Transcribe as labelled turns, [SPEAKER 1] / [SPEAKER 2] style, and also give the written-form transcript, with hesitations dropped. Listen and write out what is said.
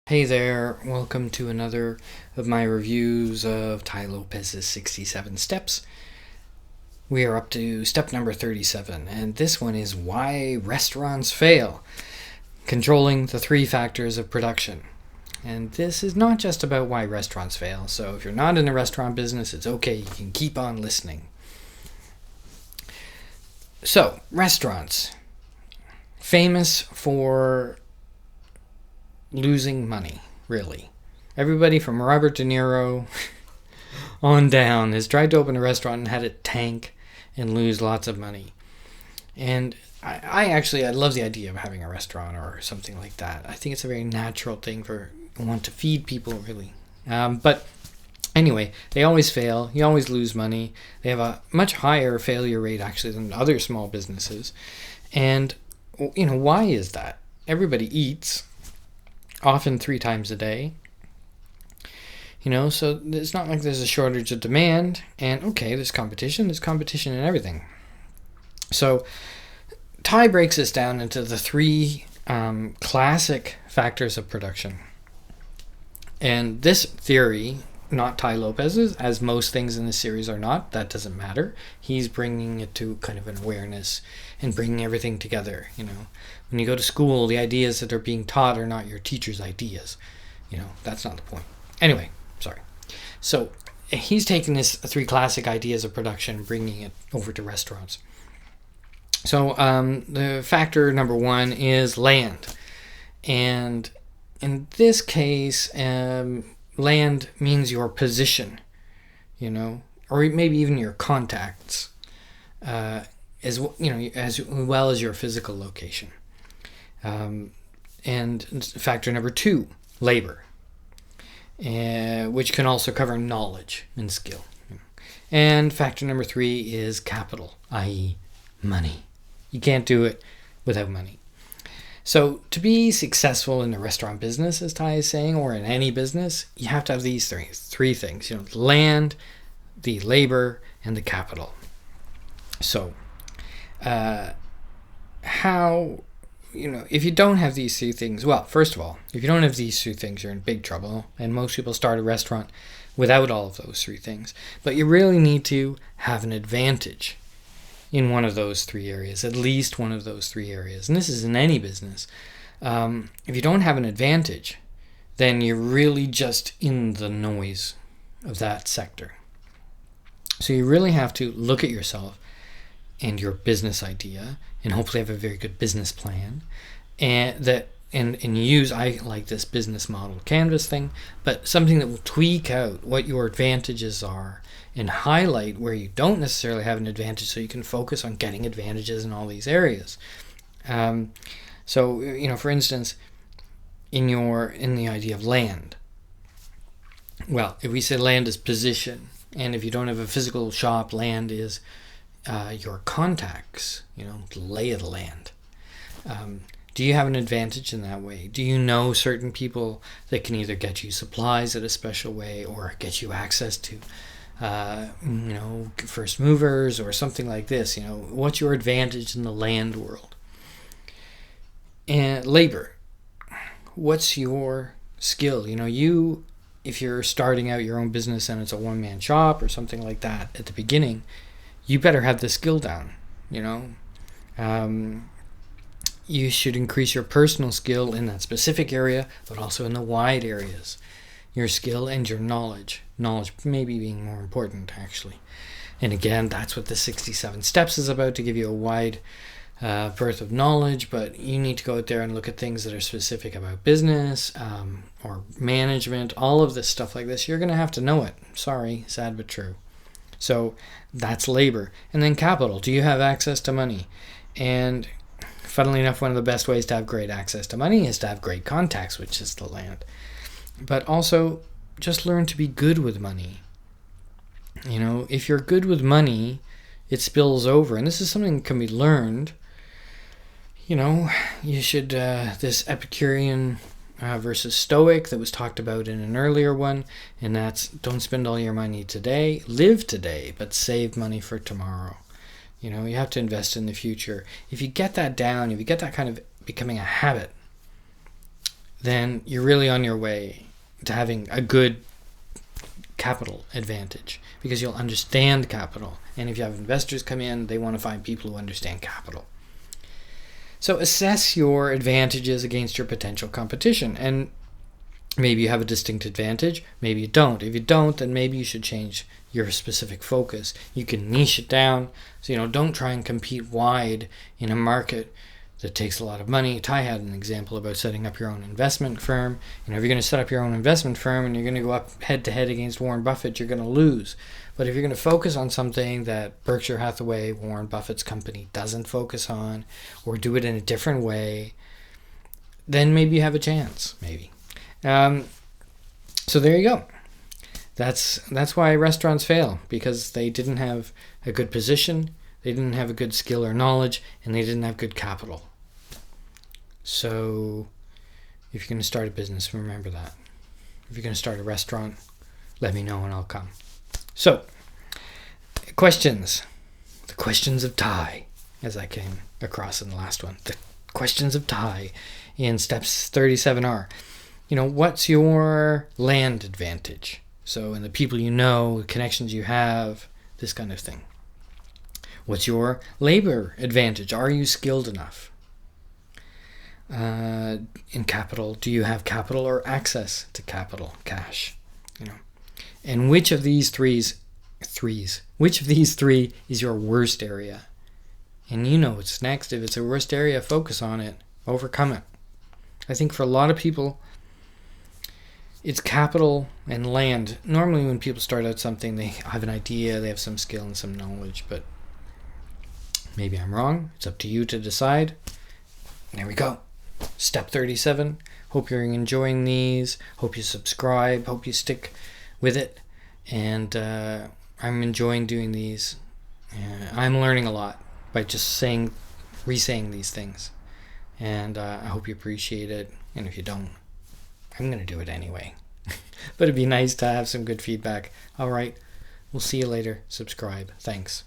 [SPEAKER 1] Hey there, welcome to another of my reviews of Tai Lopez's 67 Steps. We are up to step number 37, and this one is why restaurants fail, controlling the three factors of production. And this is not just about why restaurants fail, so if you're not in the restaurant business, it's okay, you can keep on listening. So, restaurants, famous for losing money, really. Everybody from Robert De Niro on down has tried to open a restaurant and had it tank and lose lots of money. And I love the idea of having a restaurant or something like that. I think it's a very natural thing for one to feed people, really. But anyway, they always fail. You always lose money. They have a much higher failure rate, actually, than other small businesses. And, why is that? Everybody eats, often 3 times a day. So it's not like there's a shortage of demand. And okay, there's competition in everything. So Tai breaks this down into the 3 classic factors of production. And this theory, not Tai Lopez's, as most things in this series are not, that doesn't matter. He's bringing it to kind of an awareness and bringing everything together. When you go to school, the ideas that are being taught are not your teacher's ideas. That's not the point. Anyway, sorry. So he's taking this 3 classic ideas of production, bringing it over to restaurants. So the factor number 1 is land. And in this case, land means your position, or maybe even your contacts, as well as your physical location. And factor number 2, labor, which can also cover knowledge and skill. And factor number 3 is capital, i.e. money. You can't do it without money. So to be successful in the restaurant business, as Tai is saying, or in any business, you have to have these three things, land, the labor, and the capital. So how, if you don't have these 3 things, well, first of all, if you don't have these 3 things, you're in big trouble. And most people start a restaurant without all of those 3 things. But you really need to have an advantage in one of those 3 areas, at least one of those 3 areas. And this is in any business. If you don't have an advantage, then you're really just in the noise of that sector. So you really have to look at yourself and your business idea and hopefully have a very good business plan. And use, I like this business model canvas thing, but something that will tweak out what your advantages are and highlight where you don't necessarily have an advantage, so you can focus on getting advantages in all these areas. For instance, in the idea of land, well, if we say land is position, and if you don't have a physical shop, land is your contacts, the lay of the land. Do you have an advantage in that way? Do you know certain people that can either get you supplies at a special way or get you access to first movers or something like this? What's your advantage in the land world? And labor, what's your skill? If you're starting out your own business and it's a one-man shop or something like that at the beginning, you better have the skill down. You should increase your personal skill in that specific area, but also in the wide areas. Your skill and your knowledge. Knowledge maybe being more important, actually. And again, that's what the 67 steps is about, to give you a wide berth of knowledge, but you need to go out there and look at things that are specific about business or management, all of this stuff like this. You're going to have to know it. Sorry, sad but true. So that's labor. And then capital. Do you have access to money? And funnily enough, one of the best ways to have great access to money is to have great contacts, which is the land. But also, just learn to be good with money. If you're good with money, it spills over. And this is something that can be learned. You should, this Epicurean versus Stoic that was talked about in an earlier one, and that's don't spend all your money today, live today, but save money for tomorrow. You have to invest in the future. If you get that down, if you get that kind of becoming a habit, then you're really on your way to having a good capital advantage, because you'll understand capital. And if you have investors come in, they want to find people who understand capital. So assess your advantages against your potential competition. And maybe you have a distinct advantage, maybe you don't. If you don't, then maybe you should change your specific focus. You can niche it down. So, don't try and compete wide in a market that takes a lot of money. Tai had an example about setting up your own investment firm. If you're going to set up your own investment firm and you're going to go up head to head against Warren Buffett, you're going to lose. But if you're going to focus on something that Berkshire Hathaway, Warren Buffett's company, doesn't focus on, or do it in a different way, then maybe you have a chance, maybe. So there you go. That's why restaurants fail, because they didn't have a good position, they didn't have a good skill or knowledge, and they didn't have good capital. So if you're going to start a business, remember that. If you're going to start a restaurant, let me know and I'll come. So, questions. The questions of Tai, as I came across in the last one. The questions of Tai in steps 37 what's your land advantage? So in the people you know, the connections you have, this kind of thing. What's your labor advantage? Are you skilled enough? In capital, do you have capital or access to capital, cash? And which of these three is your worst area? And what's next. If it's a worst area, focus on it, overcome it. I think for a lot of people, it's capital and land. Normally when people start out something, they have an idea, they have some skill and some knowledge, but maybe I'm wrong. It's up to you to decide. There we go. Step 37. Hope you're enjoying these. Hope you subscribe. Hope you stick with it. And I'm enjoying doing these. I'm learning a lot by just re-saying these things. And I hope you appreciate it. And if you don't, I'm going to do it anyway. But it'd be nice to have some good feedback. All right. We'll see you later. Subscribe. Thanks.